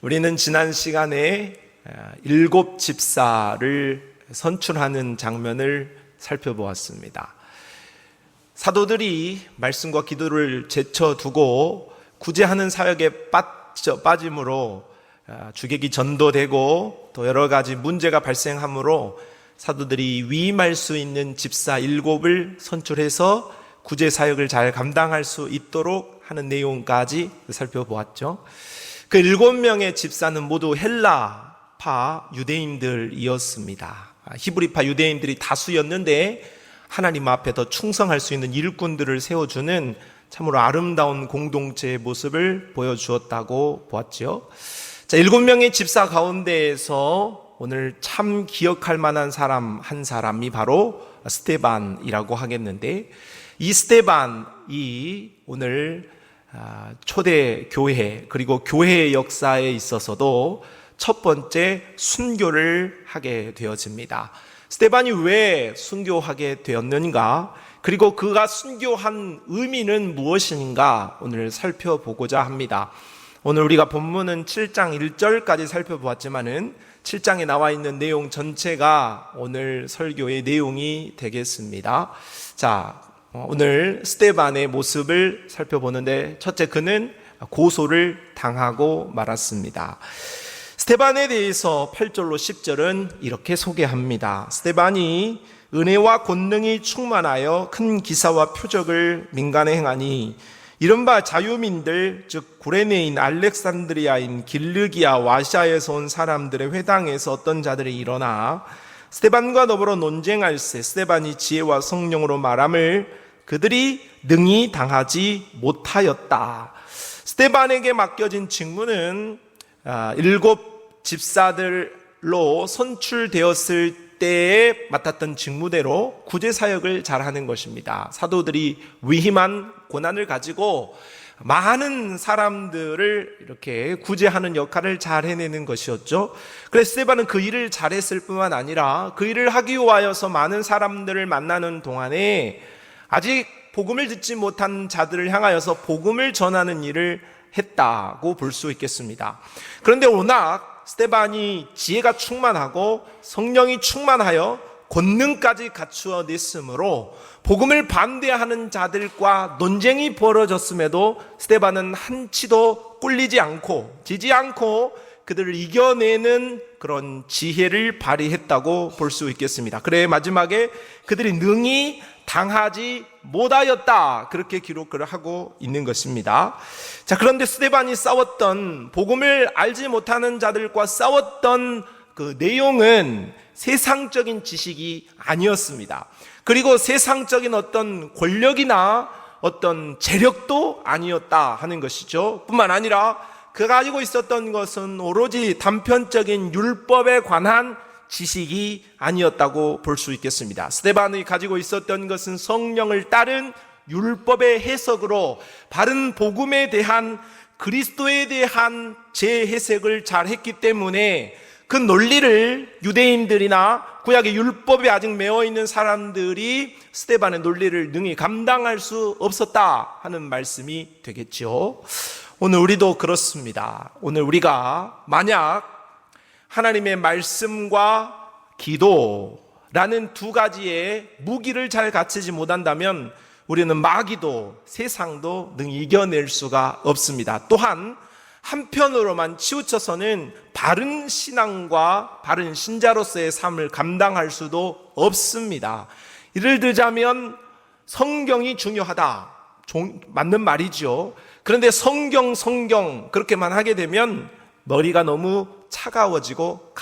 우리는 지난 시간에 7 집사를 선출하는 장면을 살펴보았습니다. 사도들이 말씀과 기도를 제쳐두고 구제하는 사역에 빠짐으로 주객이 전도되고 또 여러 가지 문제가 발생하므로 사도들이 위임할 수 있는 집사 7을 선출해서 구제 사역을 잘 감당할 수 있도록 하는 내용까지 살펴보았죠. 그 7명의 집사는 모두 헬라파 유대인들이었습니다. 히브리파 유대인들이 다수였는데 하나님 앞에 더 충성할 수 있는 일꾼들을 세워주는 참으로 아름다운 공동체의 모습을 보여주었다고 보았죠. 자, 7명의 집사 가운데에서 오늘 참 기억할 만한 사람 한 사람이 바로 스데반이라고 하겠는데, 이 스데반이 오늘 초대 교회 그리고 교회의 역사에 있어서도 첫 번째 순교를 하게 되어집니다. 스데반이 왜 순교하게 되었는가, 그리고 그가 순교한 의미는 무엇인가 오늘 살펴보고자 합니다. 오늘 우리가 본문은 7장 1절까지 살펴보았지만은 7장에 나와 있는 내용 전체가 오늘 설교의 내용이 되겠습니다. 자, 오늘 스데반의 모습을 살펴보는데, 첫째, 그는 고소를 당하고 말았습니다. 스데반에 대해서 8절로 10절은 이렇게 소개합니다. 스데반이 은혜와 권능이 충만하여 큰 기사와 표적을 민간에 행하니, 이른바 자유민들, 즉 구레네인, 알렉산드리아인, 길르기아, 와시아에서 온 사람들의 회당에서 어떤 자들이 일어나 스데반과 더불어 논쟁할세 스데반이 지혜와 성령으로 말함을 그들이 능히 당하지 못하였다. 스데반에게 맡겨진 직무는 7 집사들로 선출되었을 때에 맡았던 직무대로 구제 사역을 잘하는 것입니다. 사도들이 위임한 고난을 가지고 많은 사람들을 이렇게 구제하는 역할을 잘 해내는 것이었죠. 그래서 스데반은 그 일을 잘했을 뿐만 아니라 그 일을 하기 위하여서 많은 사람들을 만나는 동안에 아직 복음을 듣지 못한 자들을 향하여서 복음을 전하는 일을 했다고 볼 수 있겠습니다. 그런데 워낙 스데반이 지혜가 충만하고 성령이 충만하여 권능까지 갖추어냈으므로 복음을 반대하는 자들과 논쟁이 벌어졌음에도 스데반은 한치도 꿀리지 않고 지지 않고 그들을 이겨내는 그런 지혜를 발휘했다고 볼 수 있겠습니다. 그래 마지막에 그들이 능히 당하지 못하였다, 그렇게 기록을 하고 있는 것입니다. 자, 그런데 스데반이 싸웠던, 복음을 알지 못하는 자들과 싸웠던 그 내용은 세상적인 지식이 아니었습니다. 그리고 세상적인 어떤 권력이나 어떤 재력도 아니었다 하는 것이죠. 뿐만 아니라 그가 가지고 있었던 것은 오로지 단편적인 율법에 관한 지식이 아니었다고 볼 수 있겠습니다. 스데반이 가지고 있었던 것은 성령을 따른 율법의 해석으로 바른 복음에 대한, 그리스도에 대한 재해석을 잘 했기 때문에 그 논리를 유대인들이나 구약의 율법에 아직 매어있는 사람들이 스데반의 논리를 능히 감당할 수 없었다 하는 말씀이 되겠죠. 오늘 우리도 그렇습니다. 오늘 우리가 만약 하나님의 말씀과 기도라는 두 가지의 무기를 잘 갖추지 못한다면 우리는 마귀도 세상도 능히 이겨낼 수가 없습니다. 또한 한편으로만 치우쳐서는 바른 신앙과 바른 신자로서의 삶을 감당할 수도 없습니다. 예를 들자면 성경이 중요하다, 맞는 말이죠. 그런데 성경 그렇게만 하게 되면 머리가 너무 차가워지고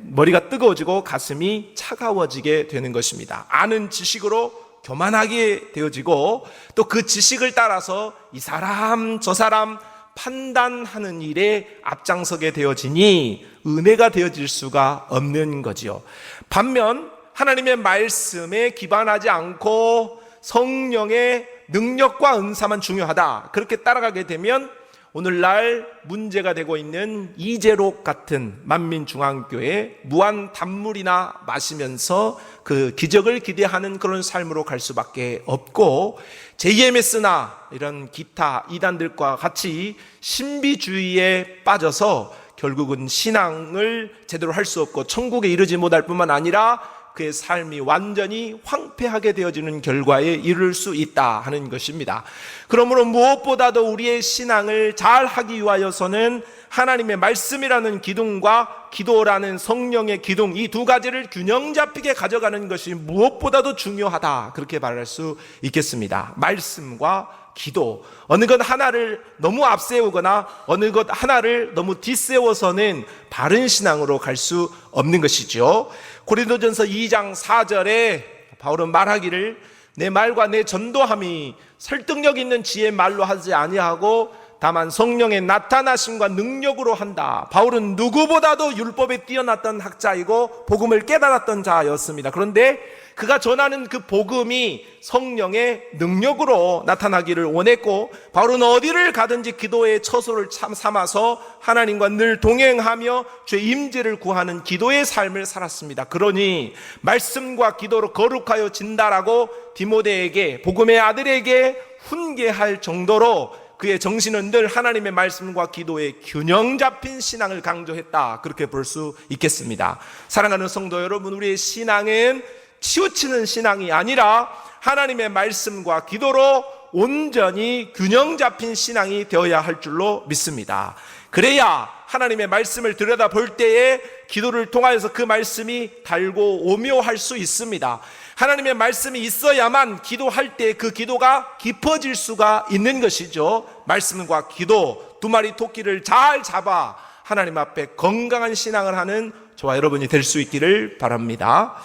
머리가 뜨거워지고 가슴이 차가워지게 되는 것입니다. 아는 지식으로 교만하게 되어지고 또 그 지식을 따라서 이 사람 저 사람 판단하는 일에 앞장서게 되어지니 은혜가 되어질 수가 없는 거지요. 반면 하나님의 말씀에 기반하지 않고 성령의 능력과 은사만 중요하다, 그렇게 따라가게 되면 오늘날 문제가 되고 있는 이재록 같은 만민중앙교회 무한 단물이나 마시면서 그 기적을 기대하는 그런 삶으로 갈 수밖에 없고, JMS나 이런 기타 이단들과 같이 신비주의에 빠져서 결국은 신앙을 제대로 할 수 없고 천국에 이르지 못할 뿐만 아니라 그의 삶이 완전히 황폐하게 되어지는 결과에 이를 수 있다 하는 것입니다. 그러므로 무엇보다도 우리의 신앙을 잘 하기 위하여서는 하나님의 말씀이라는 기둥과 기도라는 성령의 기둥, 이 두 가지를 균형 잡히게 가져가는 것이 무엇보다도 중요하다, 그렇게 말할 수 있겠습니다. 말씀과 기도, 어느 것 하나를 너무 앞세우거나 어느 것 하나를 너무 뒷세워서는 바른 신앙으로 갈 수 없는 것이죠. 고린도전서 2장 4절에 바울은 말하기를 내 말과 내 전도함이 설득력 있는 지혜의 말로 하지 아니하고 다만 성령의 나타나심과 능력으로 한다. 바울은 누구보다도 율법에 뛰어났던 학자이고 복음을 깨달았던 자였습니다. 그런데 그가 전하는 그 복음이 성령의 능력으로 나타나기를 원했고, 바울은 어디를 가든지 기도의 처소를 삼아서 하나님과 늘 동행하며 주의 임재를 구하는 기도의 삶을 살았습니다. 그러니 말씀과 기도로 거룩하여 진다라고 디모데에게, 복음의 아들에게 훈계할 정도로 그의 정신은 늘 하나님의 말씀과 기도의 균형 잡힌 신앙을 강조했다, 그렇게 볼 수 있겠습니다. 사랑하는 성도 여러분, 우리의 신앙은 치우치는 신앙이 아니라 하나님의 말씀과 기도로 온전히 균형 잡힌 신앙이 되어야 할 줄로 믿습니다. 그래야 하나님의 말씀을 들여다볼 때에 기도를 통하여서 그 말씀이 달고 오묘할 수 있습니다. 하나님의 말씀이 있어야만 기도할 때 그 기도가 깊어질 수가 있는 것이죠. 말씀과 기도, 두 마리 토끼를 잘 잡아 하나님 앞에 건강한 신앙을 하는 저와 여러분이 될 수 있기를 바랍니다.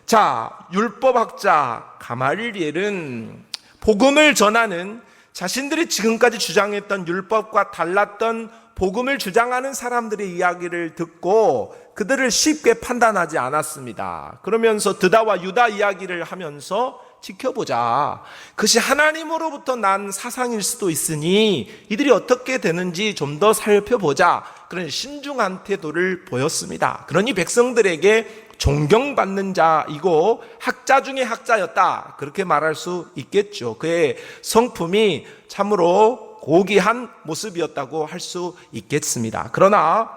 자, 율법학자 가말리엘은 복음을 전하는, 자신들이 지금까지 주장했던 율법과 달랐던 복음을 주장하는 사람들의 이야기를 듣고 그들을 쉽게 판단하지 않았습니다. 그러면서 드다와 유다 이야기를 하면서 지켜보자, 그것이 하나님으로부터 난 사상일 수도 있으니 이들이 어떻게 되는지 좀 더 살펴보자, 그런 신중한 태도를 보였습니다. 그러니 백성들에게 존경받는 자이고 학자 중에 학자였다, 그렇게 말할 수 있겠죠. 그의 성품이 참으로 고귀한 모습이었다고 할 수 있겠습니다. 그러나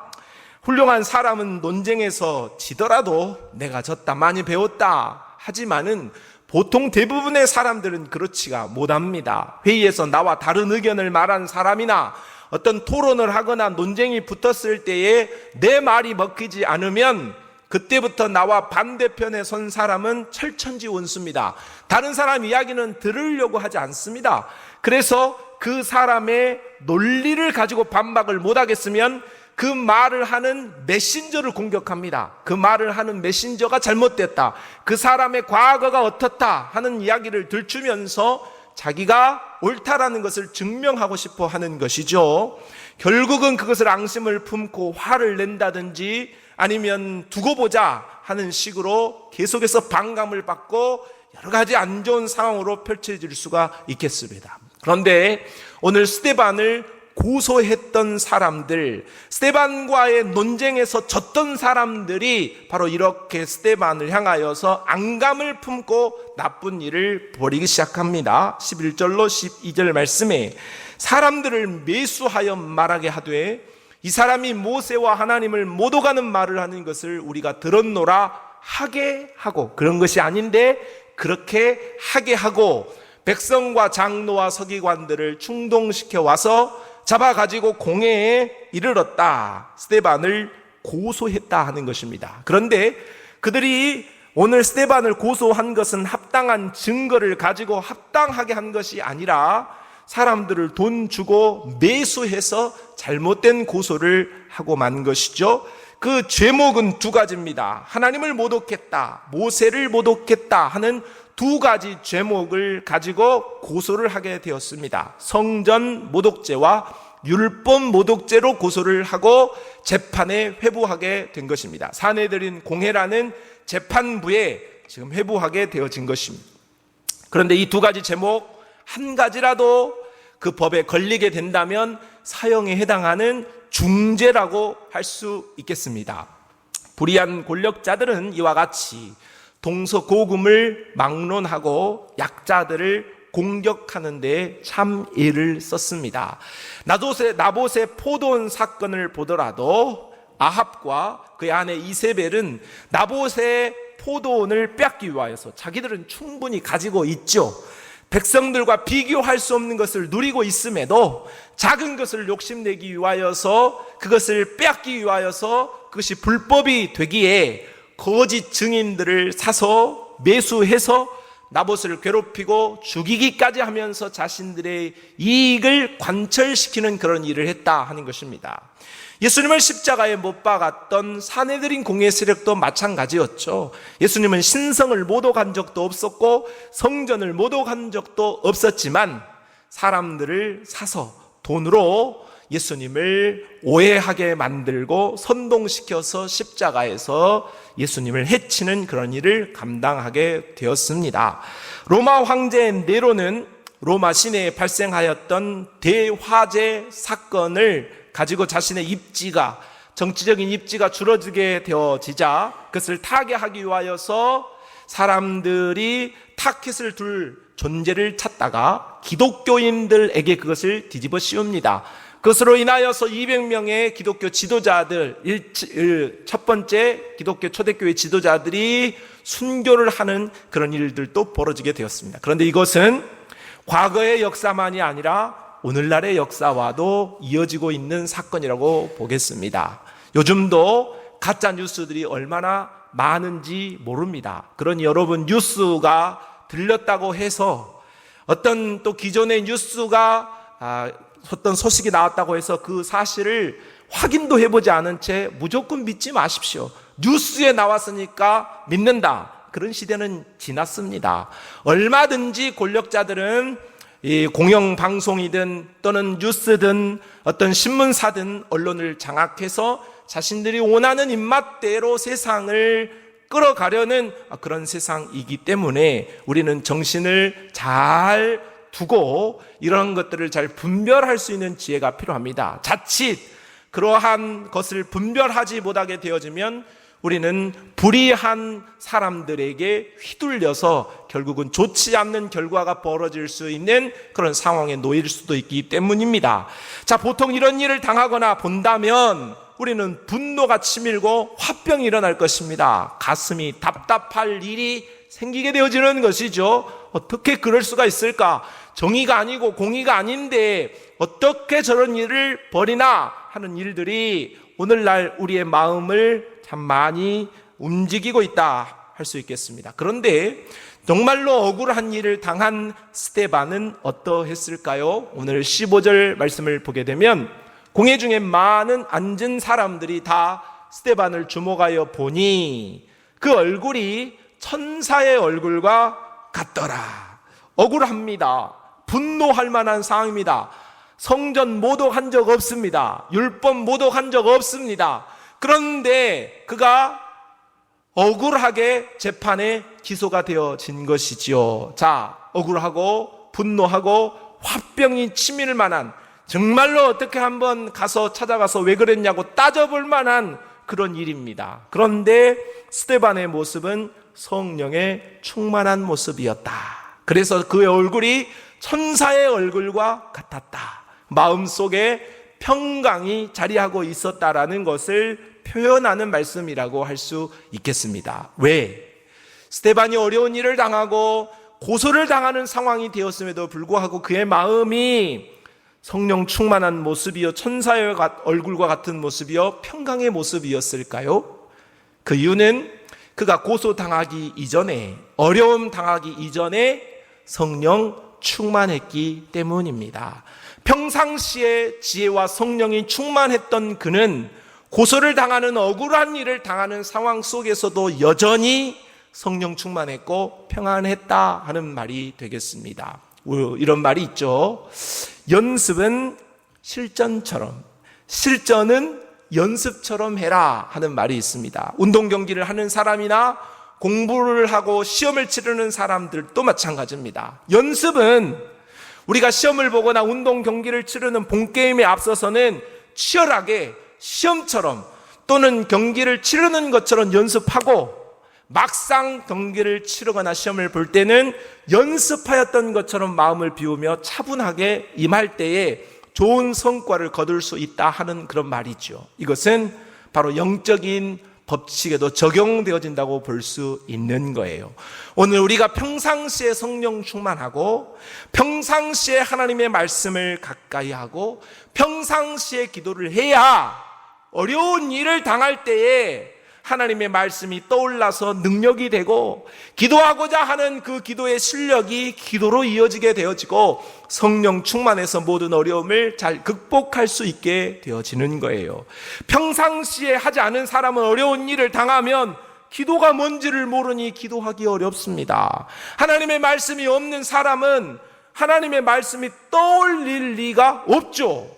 훌륭한 사람은 논쟁에서 지더라도 내가 졌다, 많이 배웠다 하지만은 보통 대부분의 사람들은 그렇지가 못합니다. 회의에서 나와 다른 의견을 말한 사람이나 어떤 토론을 하거나 논쟁이 붙었을 때에 내 말이 먹히지 않으면 그때부터 나와 반대편에 선 사람은 철천지 원수입니다. 다른 사람 이야기는 들으려고 하지 않습니다. 그래서 그 사람의 논리를 가지고 반박을 못하겠으면 그 말을 하는 메신저를 공격합니다. 그 말을 하는 메신저가 잘못됐다, 그 사람의 과거가 어떻다 하는 이야기를 들추면서 자기가 옳다라는 것을 증명하고 싶어 하는 것이죠. 결국은 그것을 앙심을 품고 화를 낸다든지 아니면 두고 보자 하는 식으로 계속해서 반감을 받고 여러 가지 안 좋은 상황으로 펼쳐질 수가 있겠습니다. 그런데 오늘 스데반을 고소했던 사람들, 스데반과의 논쟁에서 졌던 사람들이 바로 이렇게 스데반을 향하여서 앙감을 품고 나쁜 일을 벌이기 시작합니다. 11절로 12절 말씀에 사람들을 매수하여 말하게 하되 이 사람이 모세와 하나님을 못 오가는 말을 하는 것을 우리가 들었노라 하게 하고, 그런 것이 아닌데 그렇게 하게 하고 백성과 장로와 서기관들을 충동시켜 와서 잡아가지고 공회에 이르렀다, 스데반을 고소했다 하는 것입니다. 그런데 그들이 오늘 스데반을 고소한 것은 합당한 증거를 가지고 합당하게 한 것이 아니라 사람들을 돈 주고 매수해서 잘못된 고소를 하고 만 것이죠. 그 죄목은 두 가지입니다. 하나님을 모독했다, 모세를 모독했다 하는 두 가지 죄목을 가지고 고소를 하게 되었습니다. 성전 모독죄와 율법 모독죄로 고소를 하고 재판에 회부하게 된 것입니다. 사내들인 공회라는 재판부에 지금 회부하게 되어진 것입니다. 그런데 이 두 가지 제목 한 가지라도 그 법에 걸리게 된다면 사형에 해당하는 중죄라고 할 수 있겠습니다. 불의한 권력자들은 이와 같이 동서고금을 막론하고 약자들을 공격하는 데 참 애를 썼습니다. 나봇의 포도원 사건을 보더라도 아합과 그의 아내 이세벨은 나봇의 포도원을 빼앗기 위하여서, 자기들은 충분히 가지고 있죠. 백성들과 비교할 수 없는 것을 누리고 있음에도 작은 것을 욕심내기 위하여서, 그것을 빼앗기 위하여서 그것이 불법이 되기에 거짓 증인들을 사서 매수해서 나봇을 괴롭히고 죽이기까지 하면서 자신들의 이익을 관철시키는 그런 일을 했다 하는 것입니다. 예수님을 십자가에 못 박았던 사내들인 공의 세력도 마찬가지였죠. 예수님은 신성을 모독한 적도 없었고 성전을 모독한 적도 없었지만 사람들을 사서 돈으로 예수님을 오해하게 만들고 선동시켜서 십자가에서 예수님을 해치는 그런 일을 감당하게 되었습니다. 로마 황제 네로는 로마 시내에 발생하였던 대화재 사건을 가지고 자신의 입지가, 정치적인 입지가 줄어들게 되어지자 그것을 타개하기 위하여서 사람들이 타켓을 둘 존재를 찾다가 기독교인들에게 그것을 뒤집어 씌웁니다. 그것으로 인하여서 200명의 기독교 지도자들, 첫 번째 기독교 초대교회 지도자들이 순교를 하는 그런 일들도 벌어지게 되었습니다. 그런데 이것은 과거의 역사만이 아니라 오늘날의 역사와도 이어지고 있는 사건이라고 보겠습니다. 요즘도 가짜 뉴스들이 얼마나 많은지 모릅니다. 그러니 여러분, 뉴스가 들렸다고 해서 어떤 또 기존의 뉴스가 어떤 소식이 나왔다고 해서 그 사실을 확인도 해보지 않은 채 무조건 믿지 마십시오. 뉴스에 나왔으니까 믿는다. 그런 시대는 지났습니다. 얼마든지 권력자들은 이 공영방송이든 또는 뉴스든 어떤 신문사든 언론을 장악해서 자신들이 원하는 입맛대로 세상을 끌어가려는 그런 세상이기 때문에 우리는 정신을 잘 두고 이런 것들을 잘 분별할 수 있는 지혜가 필요합니다. 자칫 그러한 것을 분별하지 못하게 되어지면 우리는 불의한 사람들에게 휘둘려서 결국은 좋지 않는 결과가 벌어질 수 있는 그런 상황에 놓일 수도 있기 때문입니다. 자, 보통 이런 일을 당하거나 본다면 우리는 분노가 치밀고 화병이 일어날 것입니다. 가슴이 답답할 일이 생기게 되어지는 것이죠. 어떻게 그럴 수가 있을까? 정의가 아니고 공의가 아닌데 어떻게 저런 일을 벌이나 하는 일들이 오늘날 우리의 마음을 참 많이 움직이고 있다 할 수 있겠습니다. 그런데 정말로 억울한 일을 당한 스데반은 어떠했을까요? 오늘 15절 말씀을 보게 되면 공회 중에 많은 앉은 사람들이 다 스데반을 주목하여 보니 그 얼굴이 천사의 얼굴과 같더라. 억울합니다. 분노할 만한 상황입니다. 성전 모독한 적 없습니다. 율법 모독한 적 없습니다. 그런데 그가 억울하게 재판에 기소가 되어진 것이지요. 자, 억울하고 분노하고 화병이 치밀 만한, 정말로 어떻게 한번 가서 찾아가서 왜 그랬냐고 따져볼 만한 그런 일입니다. 그런데 스데반의 모습은 성령에 충만한 모습이었다. 그래서 그의 얼굴이 천사의 얼굴과 같았다. 마음속에 평강이 자리하고 있었다라는 것을 표현하는 말씀이라고 할 수 있겠습니다. 왜? 스데반이 어려운 일을 당하고 고소를 당하는 상황이 되었음에도 불구하고 그의 마음이 성령 충만한 모습이요, 천사의 얼굴과 같은 모습이요, 평강의 모습이었을까요? 그 이유는 그가 고소당하기 이전에, 어려움 당하기 이전에 성령 충만했기 때문입니다. 평상시에 지혜와 성령이 충만했던 그는 고소를 당하는, 억울한 일을 당하는 상황 속에서도 여전히 성령 충만했고 평안했다 하는 말이 되겠습니다. 이런 말이 있죠. 연습은 실전처럼, 실전은 연습처럼 해라 하는 말이 있습니다. 운동 경기를 하는 사람이나 공부를 하고 시험을 치르는 사람들도 마찬가지입니다. 연습은 우리가 시험을 보거나 운동 경기를 치르는 본게임에 앞서서는 치열하게 시험처럼 또는 경기를 치르는 것처럼 연습하고, 막상 경기를 치르거나 시험을 볼 때는 연습하였던 것처럼 마음을 비우며 차분하게 임할 때에 좋은 성과를 거둘 수 있다 하는 그런 말이죠. 이것은 바로 영적인 법칙에도 적용되어진다고 볼 수 있는 거예요. 오늘 우리가 평상시에 성령 충만하고, 평상시에 하나님의 말씀을 가까이 하고, 평상시에 기도를 해야 어려운 일을 당할 때에 하나님의 말씀이 떠올라서 능력이 되고, 기도하고자 하는 그 기도의 실력이 기도로 이어지게 되어지고, 성령 충만해서 모든 어려움을 잘 극복할 수 있게 되어지는 거예요. 평상시에 하지 않은 사람은 어려운 일을 당하면 기도가 뭔지를 모르니 기도하기 어렵습니다. 하나님의 말씀이 없는 사람은 하나님의 말씀이 떠올릴 리가 없죠.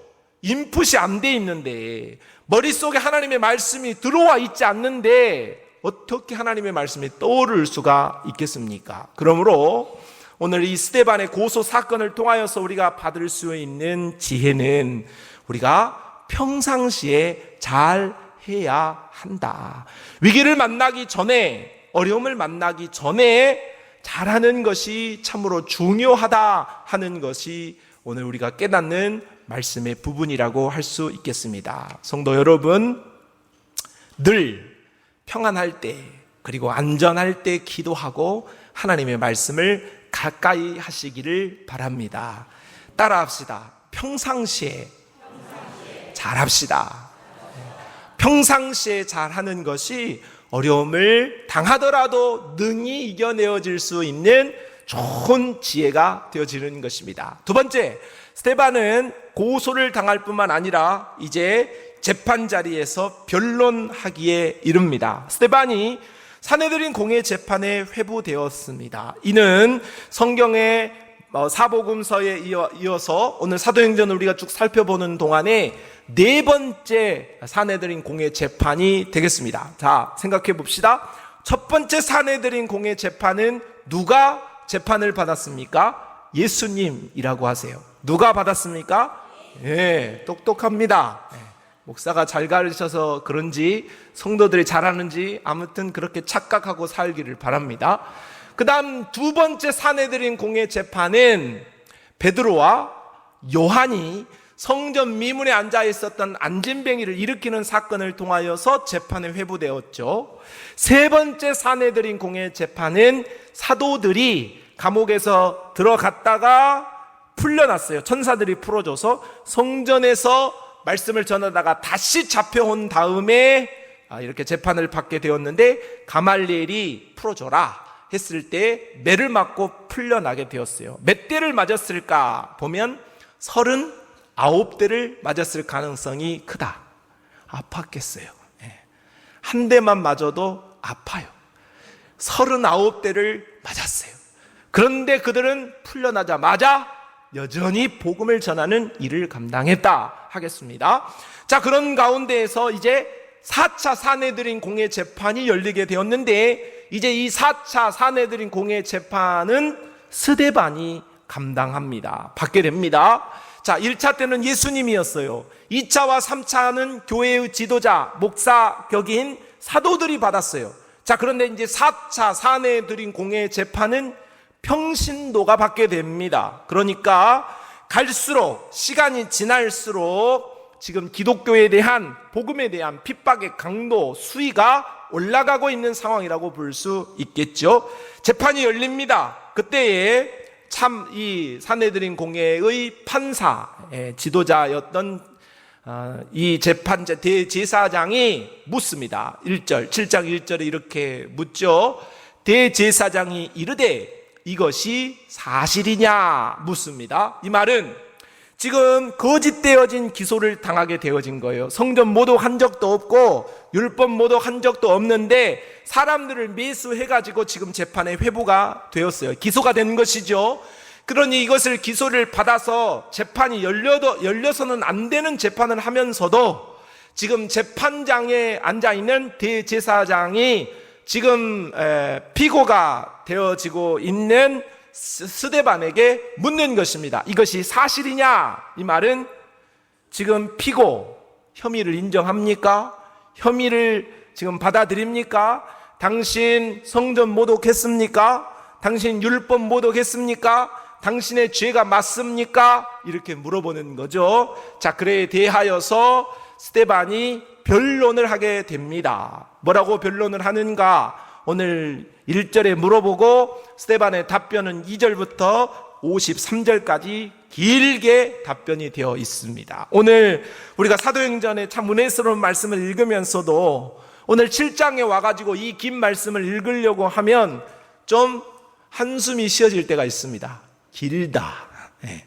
인풋이 안 돼 있는데, 머릿속에 하나님의 말씀이 들어와 있지 않는데 어떻게 하나님의 말씀이 떠오를 수가 있겠습니까? 그러므로 오늘 이 스데반의 고소 사건을 통하여서 우리가 받을 수 있는 지혜는 우리가 평상시에 잘 해야 한다. 위기를 만나기 전에, 어려움을 만나기 전에 잘하는 것이 참으로 중요하다 하는 것이 오늘 우리가 깨닫는 말씀의 부분이라고 할 수 있겠습니다. 성도 여러분, 늘 평안할 때 그리고 안전할 때 기도하고 하나님의 말씀을 가까이 하시기를 바랍니다. 따라합시다. 평상시에 잘합시다. 평상시에 잘하는 것이 어려움을 당하더라도 능히 이겨내어질 수 있는 좋은 지혜가 되어지는 것입니다. 두 번째, 스데반은 고소를 당할 뿐만 아니라 이제 재판 자리에서 변론하기에 이릅니다. 스데반이 사내들인 공회 재판에 회부되었습니다. 이는 성경의 사복음서에 이어서 오늘 사도행전을 우리가 쭉 살펴보는 동안에 네 번째 사내들인 공회 재판이 되겠습니다. 자, 생각해 봅시다. 첫 번째 사내들인 공회 재판은 누가 재판을 받았습니까? 예수님이라고 하세요. 누가 받았습니까? 예, 똑똑합니다. 목사가 잘 가르쳐서 그런지 성도들이 잘하는지 아무튼 그렇게 착각하고 살기를 바랍니다. 그 다음 두 번째 사내들인 공회 재판은 베드로와 요한이 성전 미문에 앉아 있었던 안진뱅이를 일으키는 사건을 통하여서 재판에 회부되었죠. 세 번째 사내들인 공회 재판은 사도들이 감옥에서 들어갔다가 풀려났어요. 천사들이 풀어줘서 성전에서 말씀을 전하다가 다시 잡혀온 다음에 이렇게 재판을 받게 되었는데, 가말리엘이 풀어줘라 했을 때 매를 맞고 풀려나게 되었어요. 몇 대를 맞았을까 보면 39대를 맞았을 가능성이 크다. 아팠겠어요. 한 대만 맞아도 아파요. 39대를 맞았어요. 그런데 그들은 풀려나자마자 여전히 복음을 전하는 일을 감당했다 하겠습니다. 자, 그런 가운데에서 이제 4차 사내들인 공회 재판이 열리게 되었는데, 이제 이 4차 사내들인 공회 재판은 스데반이 감당합니다. 받게 됩니다. 자, 1차 때는 예수님이었어요. 2차와 3차는 교회의 지도자, 목사 격인 사도들이 받았어요. 자, 그런데 이제 4차 사내들인 공회 재판은 평신도가 받게 됩니다. 그러니까 갈수록, 시간이 지날수록 지금 기독교에 대한, 복음에 대한 핍박의 강도, 수위가 올라가고 있는 상황이라고 볼 수 있겠죠. 재판이 열립니다. 그때에 참 이 사내들인 공회의 판사, 지도자였던 이 재판자 대제사장이 묻습니다. 7장 1절에 이렇게 묻죠. 대제사장이 이르되 이것이 사실이냐 묻습니다. 이 말은 지금 거짓되어진 기소를 당하게 되어진 거예요. 성전 모독한 적도 없고 율법 모독한 적도 없는데 사람들을 매수해가지고 지금 재판에 회부가 되었어요. 기소가 된 것이죠. 그러니 이것을 기소를 받아서 재판이 열려서는 안 되는 재판을 하면서도 지금 재판장에 앉아있는 대제사장이 지금 피고가 되어지고 있는 스데반에게 묻는 것입니다. 이것이 사실이냐? 이 말은 지금 피고 혐의를 인정합니까? 혐의를 지금 받아들입니까? 당신 성전 모독했습니까? 당신 율법 모독했습니까? 당신의 죄가 맞습니까? 이렇게 물어보는 거죠. 자, 그에 대하여서 스데반이 변론을 하게 됩니다. 뭐라고 변론을 하는가? 오늘 1절에 물어보고 스데반의 답변은 2절부터 53절까지 길게 답변이 되어 있습니다. 오늘 우리가 사도행전의 참 은혜스러운 말씀을 읽으면서도 오늘 7장에 와가지고 이 긴 말씀을 읽으려고 하면 좀 한숨이 쉬어질 때가 있습니다. 길다. 네.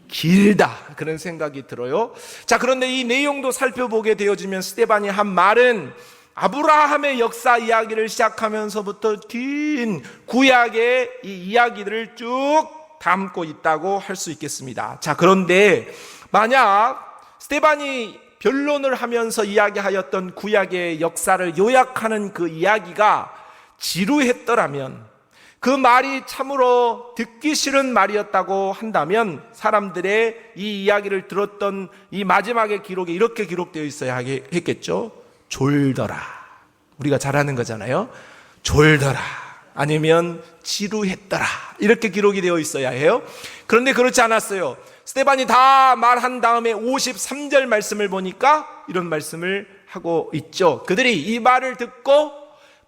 길다. 그런 생각이 들어요. 자, 그런데 이 내용도 살펴보게 되어지면 스데반이 한 말은 아브라함의 역사 이야기를 시작하면서부터 긴 구약의 이 이야기들을 쭉 담고 있다고 할 수 있겠습니다. 자, 그런데 만약 스데반이 변론을 하면서 이야기하였던 구약의 역사를 요약하는 그 이야기가 지루했더라면, 그 말이 참으로 듣기 싫은 말이었다고 한다면 사람들의 이 이야기를 들었던 이 마지막의 기록에 이렇게 기록되어 있어야 했겠죠. 졸더라. 우리가 잘 아는 거잖아요. 졸더라. 아니면 지루했더라. 이렇게 기록이 되어 있어야 해요. 그런데 그렇지 않았어요. 스데반이 다 말한 다음에 53절 말씀을 보니까 이런 말씀을 하고 있죠. 그들이 이 말을 듣고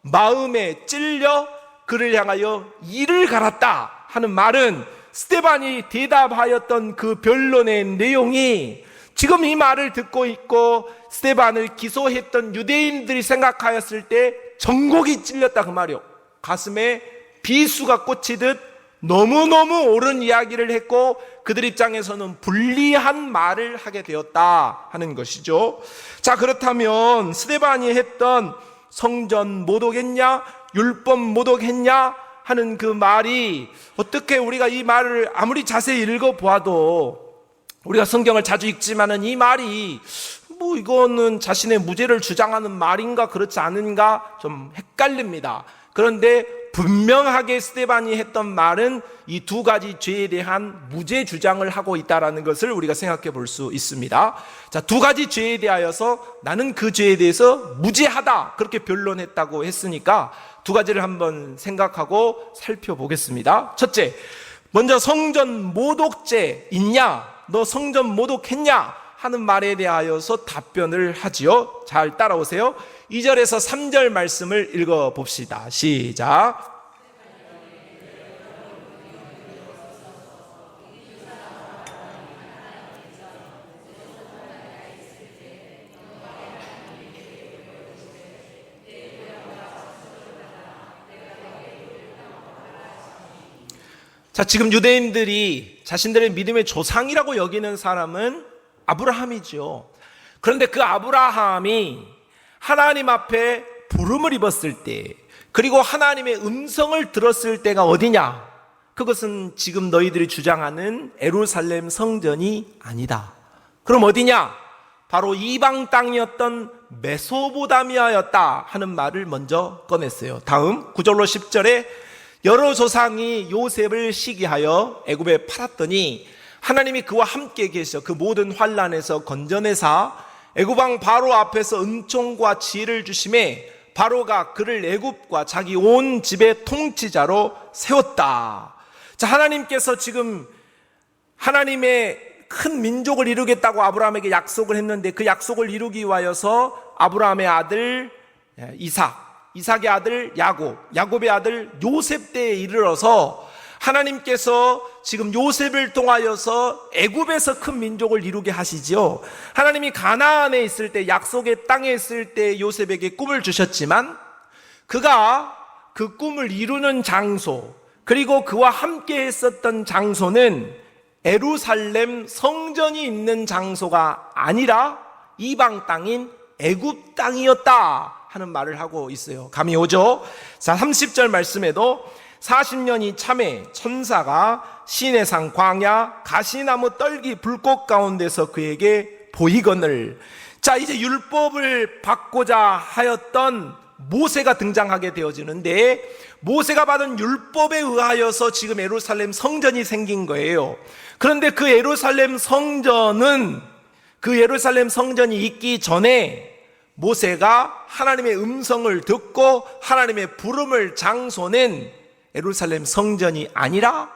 마음에 찔려 그를 향하여 이를 갈았다 하는 말은 스데반이 대답하였던 그 변론의 내용이 지금 이 말을 듣고 있고 스데반을 기소했던 유대인들이 생각하였을 때 전곡이 찔렸다 그 말이요. 가슴에 비수가 꽂히듯 너무너무 옳은 이야기를 했고 그들 입장에서는 불리한 말을 하게 되었다 하는 것이죠. 자, 그렇다면 스데반이 했던 성전 모독했냐, 율법 모독했냐 하는 그 말이 어떻게 우리가 이 말을 아무리 자세히 읽어보아도 우리가 성경을 자주 읽지만은 이 말이 뭐 이거는 자신의 무죄를 주장하는 말인가 그렇지 않은가 좀 헷갈립니다. 그런데 분명하게 스데반이 했던 말은 이 두 가지 죄에 대한 무죄 주장을 하고 있다는 것을 우리가 생각해 볼 수 있습니다. 자, 두 가지 죄에 대하여서 나는 그 죄에 대해서 무죄하다 그렇게 변론했다고 했으니까 두 가지를 한번 생각하고 살펴보겠습니다. 첫째, 먼저 성전 모독죄 있냐? 너 성전 모독했냐? 하는 말에 대하여서 답변을 하지요. 잘 따라오세요. 2절에서 3절 말씀을 읽어봅시다. 시작. 자, 지금 유대인들이 자신들의 믿음의 조상이라고 여기는 사람은 아브라함이죠. 그런데 그 아브라함이 하나님 앞에 부름을 입었을 때, 그리고 하나님의 음성을 들었을 때가 어디냐? 그것은 지금 너희들이 주장하는 예루살렘 성전이 아니다. 그럼 어디냐? 바로 이방 땅이었던 메소포타미아였다 하는 말을 먼저 꺼냈어요. 다음 9절로 10절에 여러 조상이 요셉을 시기하여 애굽에 팔았더니 하나님이 그와 함께 계셔 그 모든 환난에서 건져내사 애굽 왕 바로 앞에서 은총과 지혜를 주심에 바로가 그를 애굽과 자기 온 집의 통치자로 세웠다. 자, 하나님께서 지금 하나님의 큰 민족을 이루겠다고 아브라함에게 약속을 했는데 그 약속을 이루기 위하여서 아브라함의 아들 이삭의 아들 야곱의 아들 요셉 때에 이르러서 하나님께서 지금 요셉을 통하여서 애굽에서 큰 민족을 이루게 하시지요. 하나님이 가나안에 있을 때, 약속의 땅에 있을 때 요셉에게 꿈을 주셨지만 그가 그 꿈을 이루는 장소, 그리고 그와 함께 했었던 장소는 예루살렘 성전이 있는 장소가 아니라 이방 땅인 애굽 땅이었다 하는 말을 하고 있어요. 감이 오죠? 자, 30절 말씀에도 40년이 참에 천사가 시내산 광야 가시나무 떨기 불꽃 가운데서 그에게 보이거늘. 자, 이제 율법을 받고자 하였던 모세가 등장하게 되어지는데, 모세가 받은 율법에 의하여서 지금 예루살렘 성전이 생긴 거예요. 그런데 그 예루살렘 성전이 있기 전에 모세가 하나님의 음성을 듣고 하나님의 부름을 장소낸 예루살렘 성전이 아니라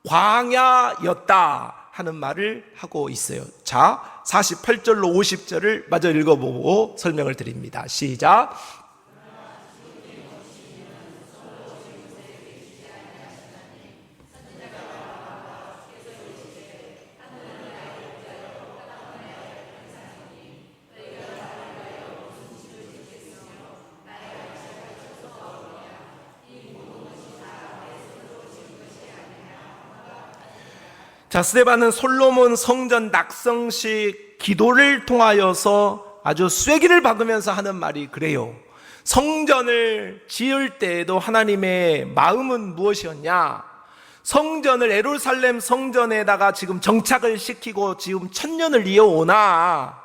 광야였다 하는 말을 하고 있어요. 자, 48절로 50절을 마저 읽어보고 설명을 드립니다. 시작. 자, 스데반은 솔로몬 성전 낙성식 기도를 통하여서 아주 쐐기를 박으면서 하는 말이 그래요. 성전을 지을 때에도 하나님의 마음은 무엇이었냐? 성전을 예루살렘 성전에다가 지금 정착을 시키고 지금 1000년을 이어오나,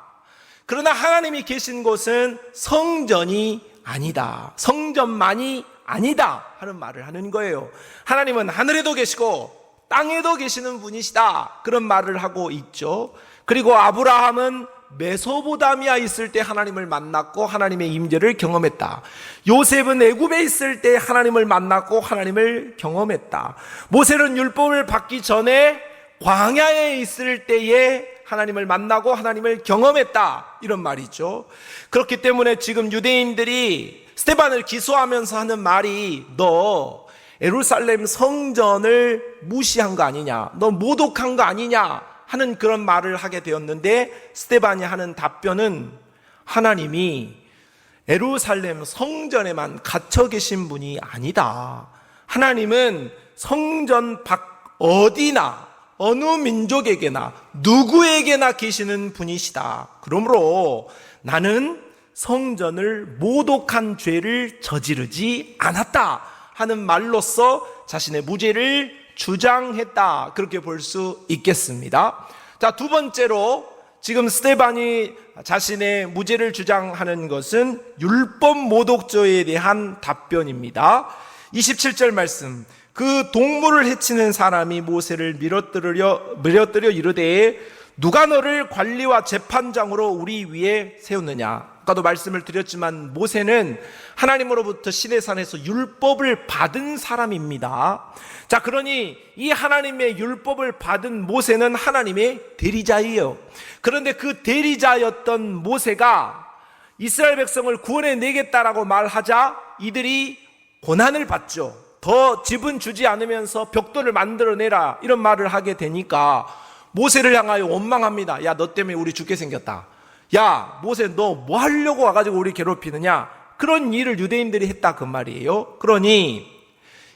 그러나 하나님이 계신 곳은 성전이 아니다, 성전만이 아니다 하는 말을 하는 거예요. 하나님은 하늘에도 계시고 땅에도 계시는 분이시다, 그런 말을 하고 있죠. 그리고 아브라함은 메소보다미아 있을 때 하나님을 만났고 하나님의 임재를 경험했다. 요셉은 애굽에 있을 때 하나님을 만났고 하나님을 경험했다. 모세는 율법을 받기 전에 광야에 있을 때에 하나님을 만나고 하나님을 경험했다, 이런 말이죠. 그렇기 때문에 지금 유대인들이 스데반을 기소하면서 하는 말이, 너 예루살렘 성전을 무시한 거 아니냐, 너 모독한 거 아니냐 하는 그런 말을 하게 되었는데, 스데반이 하는 답변은 하나님이 예루살렘 성전에만 갇혀 계신 분이 아니다. 하나님은 성전 밖 어디나 어느 민족에게나 누구에게나 계시는 분이시다. 그러므로 나는 성전을 모독한 죄를 저지르지 않았다 하는 말로써 자신의 무죄를 주장했다, 그렇게 볼 수 있겠습니다. 자, 두 번째로 지금 스데반이 자신의 무죄를 주장하는 것은 율법 모독죄에 대한 답변입니다. 27절 말씀, 그 동물을 해치는 사람이 모세를 밀어뜨려 이르되 누가 너를 관리와 재판장으로 우리 위에 세웠느냐. 아까도 말씀을 드렸지만 모세는 하나님으로부터 시내산에서 율법을 받은 사람입니다. 자, 그러니 이 하나님의 율법을 받은 모세는 하나님의 대리자예요. 그런데 그 대리자였던 모세가 이스라엘 백성을 구원해 내겠다라고 말하자 이들이 고난을 받죠. 더 집은 주지 않으면서 벽돌을 만들어내라, 이런 말을 하게 되니까 모세를 향하여 원망합니다. 야, 너 때문에 우리 죽게 생겼다. 야, 모세, 너 뭐 하려고 와가지고 우리 괴롭히느냐? 그런 일을 유대인들이 했다, 그 말이에요. 그러니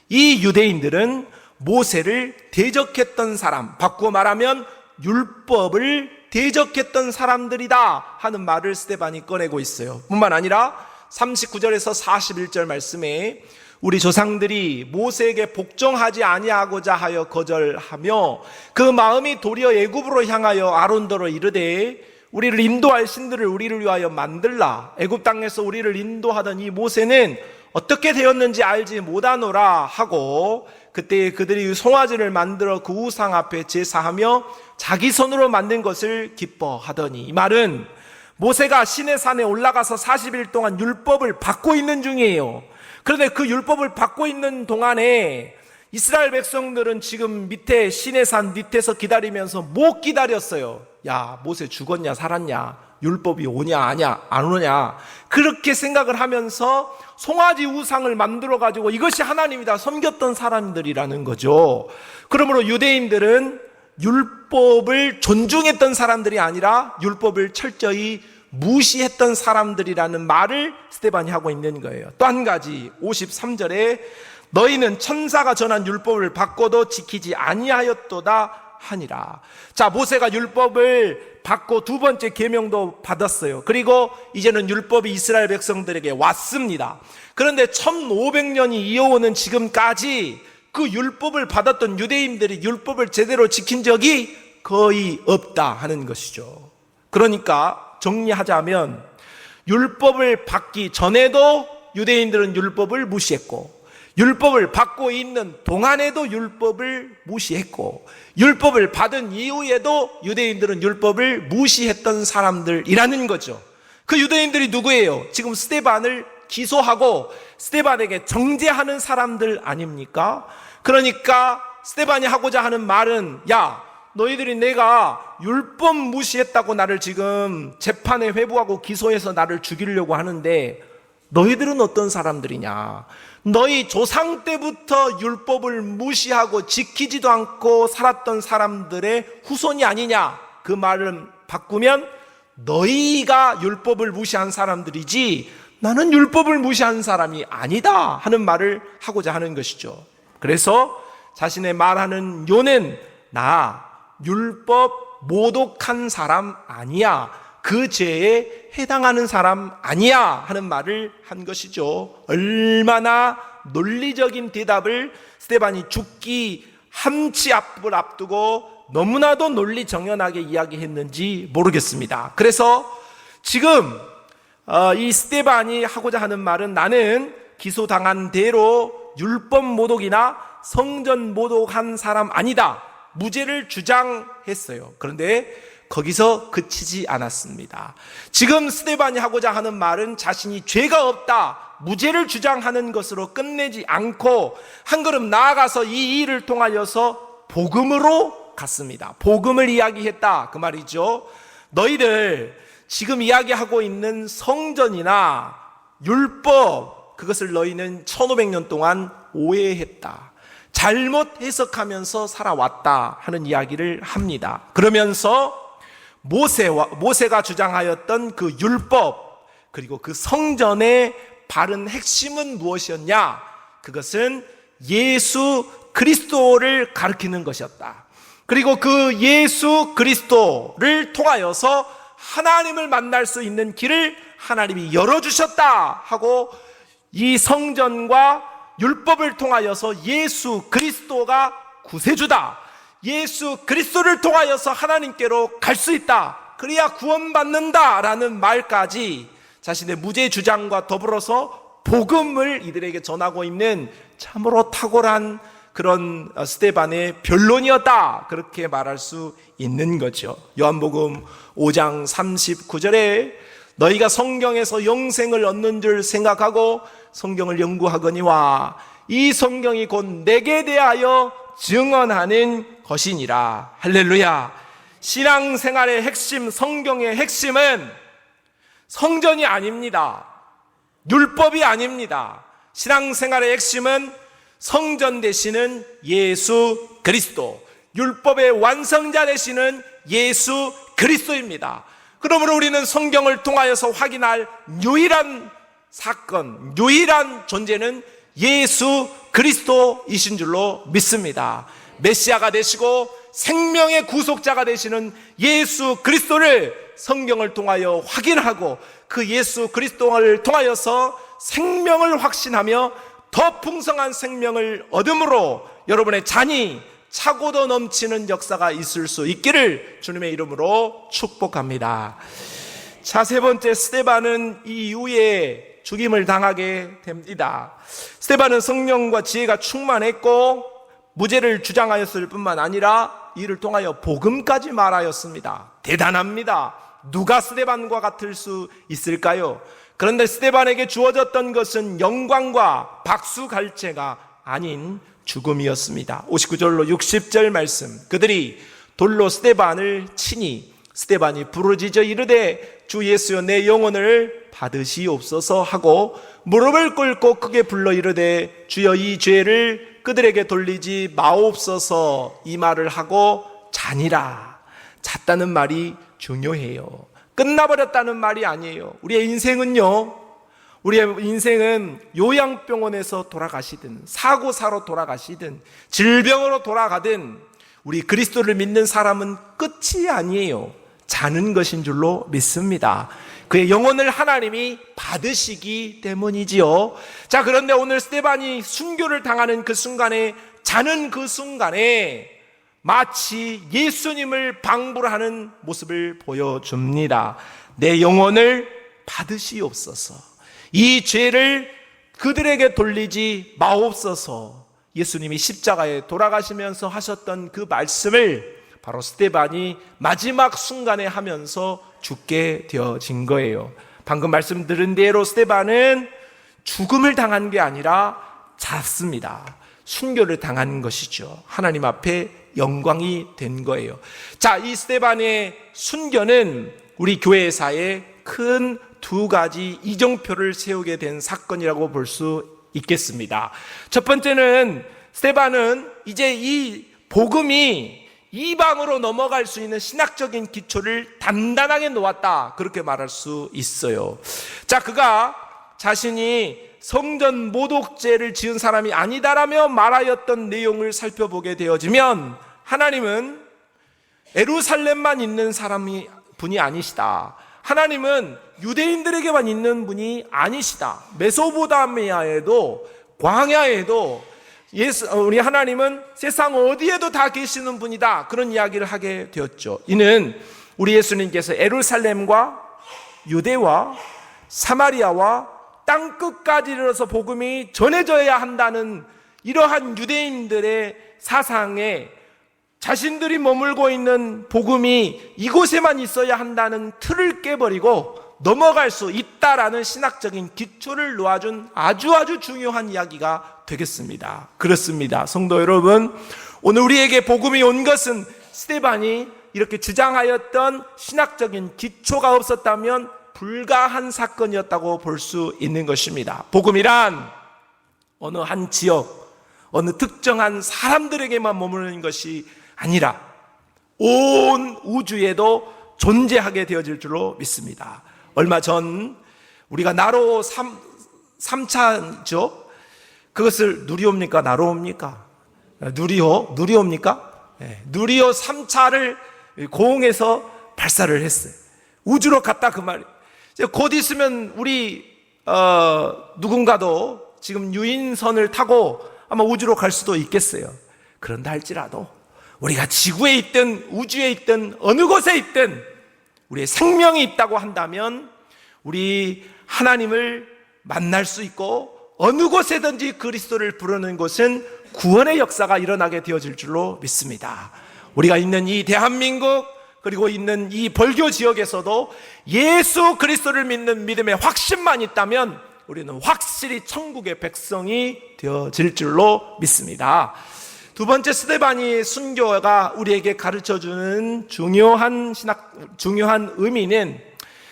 이 유대인들은 모세를 대적했던 사람, 바꾸어 말하면 율법을 대적했던 사람들이다 하는 말을 스데반이 꺼내고 있어요. 뿐만 아니라 39절에서 41절 말씀에 우리 조상들이 모세에게 복종하지 아니하고자 하여 거절하며 그 마음이 도리어 애굽으로 향하여 아론더러 이르되 우리를 인도할 신들을 우리를 위하여 만들라. 애굽 땅에서 우리를 인도하던 이 모세는 어떻게 되었는지 알지 못하노라 하고, 그때 그들이 송아지를 만들어 그 우상 앞에 제사하며 자기 손으로 만든 것을 기뻐하더니, 이 말은 모세가 시내산에 올라가서 40일 동안 율법을 받고 있는 중이에요. 그런데 그 율법을 받고 있는 동안에 이스라엘 백성들은 지금 밑에 시내산 밑에서 기다리면서 못 기다렸어요. 야, 모세 죽었냐 살았냐, 율법이 오냐 안 오냐, 그렇게 생각을 하면서 송아지 우상을 만들어 가지고 이것이 하나님이다 섬겼던 사람들이라는 거죠. 그러므로 유대인들은 율법을 존중했던 사람들이 아니라 율법을 철저히 무시했던 사람들이라는 말을 스데반이 하고 있는 거예요. 또 한 가지 53절에 너희는 천사가 전한 율법을 받고도 지키지 아니하였도다 하니라. 자, 모세가 율법을 받고 두 번째 계명도 받았어요. 그리고 이제는 율법이 이스라엘 백성들에게 왔습니다. 그런데 1500년이 이어오는 지금까지 그 율법을 받았던 유대인들이 율법을 제대로 지킨 적이 거의 없다 하는 것이죠. 그러니까 정리하자면 율법을 받기 전에도 유대인들은 율법을 무시했고, 율법을 받고 있는 동안에도 율법을 무시했고, 율법을 받은 이후에도 유대인들은 율법을 무시했던 사람들이라는 거죠. 그 유대인들이 누구예요? 지금 스데반을 기소하고 스데반에게 정죄하는 사람들 아닙니까? 그러니까 스데반이 하고자 하는 말은, 야, 너희들이 내가 율법 무시했다고 나를 지금 재판에 회부하고 기소해서 나를 죽이려고 하는데, 너희들은 어떤 사람들이냐? 너희 조상 때부터 율법을 무시하고 지키지도 않고 살았던 사람들의 후손이 아니냐? 그 말을 바꾸면, 너희가 율법을 무시한 사람들이지 나는 율법을 무시한 사람이 아니다 하는 말을 하고자 하는 것이죠. 그래서 자신의 말하는 요는, 나 율법 모독한 사람 아니야, 그 죄에 해당하는 사람 아니야 하는 말을 한 것이죠. 얼마나 논리적인 대답을 스데반이 죽기 한치 앞을 앞두고 너무나도 논리 정연하게 이야기했는지 모르겠습니다. 그래서 지금 이 스데반이 하고자 하는 말은, 나는 기소당한 대로 율법 모독이나 성전 모독한 사람 아니다, 무죄를 주장했어요. 그런데 거기서 그치지 않았습니다. 지금 스데반이 하고자 하는 말은 자신이 죄가 없다, 무죄를 주장하는 것으로 끝내지 않고 한 걸음 나아가서 이 일을 통하여서 복음으로 갔습니다. 복음을 이야기했다, 그 말이죠. 너희들 지금 이야기하고 있는 성전이나 율법, 그것을 너희는 1500년 동안 오해했다, 잘못 해석하면서 살아왔다 하는 이야기를 합니다. 그러면서 모세가 주장하였던 그 율법, 그리고 그 성전의 바른 핵심은 무엇이었냐? 그것은 예수 그리스도를 가리키는 것이었다. 그리고 그 예수 그리스도를 통하여서 하나님을 만날 수 있는 길을 하나님이 열어주셨다 하고, 이 성전과 율법을 통하여서 예수 그리스도가 구세주다, 예수 그리스도를 통하여서 하나님께로 갈 수 있다, 그래야 구원받는다라는 말까지 자신의 무죄 주장과 더불어서 복음을 이들에게 전하고 있는 참으로 탁월한 그런 스데반의 변론이었다, 그렇게 말할 수 있는 거죠. 요한복음 5장 39절에 너희가 성경에서 영생을 얻는 줄 생각하고 성경을 연구하거니와 이 성경이 곧 내게 대하여 증언하는 것이니라. 할렐루야. 신앙생활의 핵심, 성경의 핵심은 성전이 아닙니다. 율법이 아닙니다. 신앙생활의 핵심은 성전 되시는 예수 그리스도, 율법의 완성자 되시는 예수 그리스도입니다. 그러므로 우리는 성경을 통하여서 확인할 유일한 사건, 유일한 존재는 예수 그리스도이신 줄로 믿습니다. 메시아가 되시고 생명의 구속자가 되시는 예수 그리스도를 성경을 통하여 확인하고 그 예수 그리스도를 통하여서 생명을 확신하며 더 풍성한 생명을 얻음으로 여러분의 잔이 차고도 넘치는 역사가 있을 수 있기를 주님의 이름으로 축복합니다. 자, 세 번째, 스데반은 이 이후에 죽임을 당하게 됩니다. 스데반은 성령과 지혜가 충만했고 무죄를 주장하였을 뿐만 아니라 이를 통하여 복음까지 말하였습니다. 대단합니다. 누가 스데반과 같을 수 있을까요? 그런데 스데반에게 주어졌던 것은 영광과 박수갈채가 아닌 죽음이었습니다. 59절로 60절 말씀, 그들이 돌로 스데반을 치니 스데반이 부르짖어 이르되 주 예수여 내 영혼을 받으시옵소서 하고 무릎을 꿇고 크게 불러 이르되 주여 이 죄를 그들에게 돌리지 마옵소서, 이 말을 하고 자니라. 잤다는 말이 중요해요. 끝나버렸다는 말이 아니에요. 우리의 인생은요, 우리의 인생은 요양병원에서 돌아가시든 사고사로 돌아가시든 질병으로 돌아가든 우리 그리스도를 믿는 사람은 끝이 아니에요. 자는 것인 줄로 믿습니다. 그의 영혼을 하나님이 받으시기 때문이지요. 자, 그런데 오늘 스데반이 순교를 당하는 그 순간에, 자는 그 순간에 마치 예수님을 방불하는 모습을 보여줍니다. 내 영혼을 받으시옵소서. 이 죄를 그들에게 돌리지 마옵소서. 예수님이 십자가에 돌아가시면서 하셨던 그 말씀을 바로 스데반이 마지막 순간에 하면서 죽게 되어진 거예요. 방금 말씀 들은 대로 스데반은 죽음을 당한 게 아니라 잤습니다. 순교를 당한 것이죠. 하나님 앞에 영광이 된 거예요. 자, 이 스데반의 순교는 우리 교회사에 큰 두 가지 이정표를 세우게 된 사건이라고 볼 수 있겠습니다. 첫 번째는 스데반은 이제 이 복음이 이방으로 넘어갈 수 있는 신학적인 기초를 단단하게 놓았다, 그렇게 말할 수 있어요. 자, 그가 자신이 성전 모독죄를 지은 사람이 아니다라며 말하였던 내용을 살펴보게 되어지면 하나님은 예루살렘만 있는 분이 아니시다. 하나님은 유대인들에게만 있는 분이 아니시다. 메소포타미아에도 광야에도 우리 하나님은 세상 어디에도 다 계시는 분이다, 그런 이야기를 하게 되었죠. 이는 우리 예수님께서 예루살렘과 유대와 사마리아와 땅끝까지 이르러서 복음이 전해져야 한다는 이러한 유대인들의 사상에 자신들이 머물고 있는 복음이 이곳에만 있어야 한다는 틀을 깨버리고 넘어갈 수 있다라는 신학적인 기초를 놓아준 아주 중요한 이야기가 되겠습니다. 그렇습니다. 성도 여러분, 오늘 우리에게 복음이 온 것은 스데반이 이렇게 주장하였던 신학적인 기초가 없었다면 불가한 사건이었다고 볼 수 있는 것입니다. 복음이란 어느 한 지역, 어느 특정한 사람들에게만 머무르는 것이 아니라 온 우주에도 존재하게 되어질 줄로 믿습니다. 얼마 전 우리가 나로 3차죠. 그것을 누리호입니까? 나로호입니까? 누리호입니까? 네. 누리호 3차를 고흥에서 발사를 했어요. 우주로 갔다, 그 말이에요. 곧 있으면 우리 누군가도 지금 유인선을 타고 아마 우주로 갈 수도 있겠어요. 그런다 할지라도 우리가 지구에 있든 우주에 있든 어느 곳에 있든 우리의 생명이 있다고 한다면 우리 하나님을 만날 수 있고 어느 곳에든지 그리스도를 부르는 곳은 구원의 역사가 일어나게 되어질 줄로 믿습니다. 우리가 있는 이 대한민국, 그리고 있는 이 벌교 지역에서도 예수 그리스도를 믿는 믿음의 확신만 있다면 우리는 확실히 천국의 백성이 되어질 줄로 믿습니다. 두 번째, 스데반이 순교가 우리에게 가르쳐주는 중요한 의미는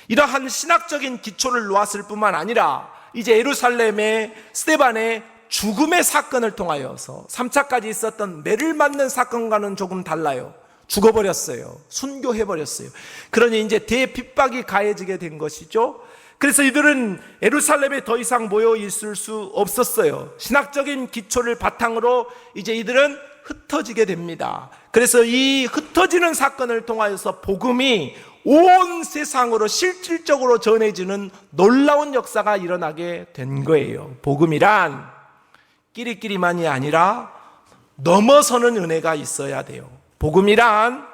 이러한 신학적인 기초를 놓았을 뿐만 아니라 이제 예루살렘의 스데반의 죽음의 사건을 통하여서 3차까지 있었던 매를 맞는 사건과는 조금 달라요. 죽어버렸어요. 순교해버렸어요. 그러니 이제 대핍박이 가해지게 된 것이죠. 그래서 이들은 예루살렘에 더 이상 모여 있을 수 없었어요. 신학적인 기초를 바탕으로 이제 이들은 흩어지게 됩니다. 그래서 이 흩어지는 사건을 통하여서 복음이 온 세상으로 실질적으로 전해지는 놀라운 역사가 일어나게 된 거예요. 복음이란 끼리끼리만이 아니라 넘어서는 은혜가 있어야 돼요. 복음이란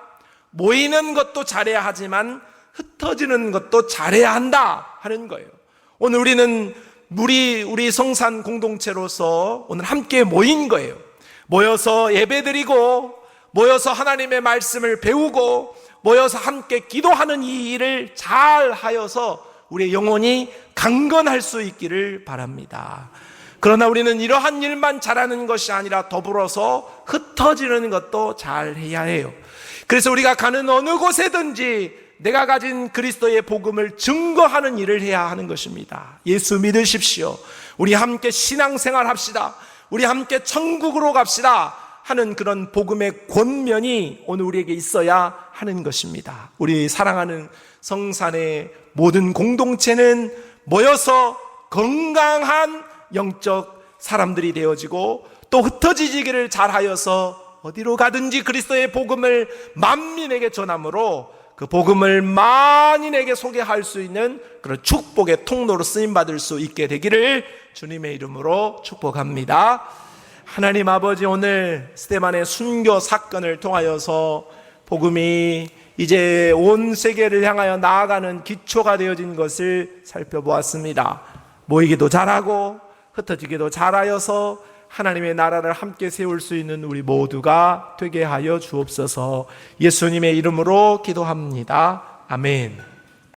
모이는 것도 잘해야 하지만 흩어지는 것도 잘해야 한다 하는 거예요. 오늘 우리는 우리 성산 공동체로서 오늘 함께 모인 거예요. 모여서 예배드리고, 모여서 하나님의 말씀을 배우고, 모여서 함께 기도하는 이 일을 잘 하여서 우리의 영혼이 강건할 수 있기를 바랍니다. 그러나 우리는 이러한 일만 잘하는 것이 아니라 더불어서 흩어지는 것도 잘 해야 해요. 그래서 우리가 가는 어느 곳에든지 내가 가진 그리스도의 복음을 증거하는 일을 해야 하는 것입니다. 예수 믿으십시오. 우리 함께 신앙생활 합시다. 우리 함께 천국으로 갑시다 하는 그런 복음의 권면이 오늘 우리에게 있어야 하는 것입니다. 우리 사랑하는 성산의 모든 공동체는 모여서 건강한 영적 사람들이 되어지고 또 흩어지기를 잘하여서 어디로 가든지 그리스도의 복음을 만민에게 전함으로 그 복음을 만인에게 소개할 수 있는 그런 축복의 통로로 쓰임받을 수 있게 되기를 주님의 이름으로 축복합니다. 하나님 아버지, 오늘 스데반의 순교 사건을 통하여서 복음이 이제 온 세계를 향하여 나아가는 기초가 되어진 것을 살펴보았습니다. 모이기도 잘하고 흩어지게도 잘하여서 하나님의 나라를 함께 세울 수 있는 우리 모두가 되게 하여 주옵소서. 예수님의 이름으로 기도합니다. 아멘.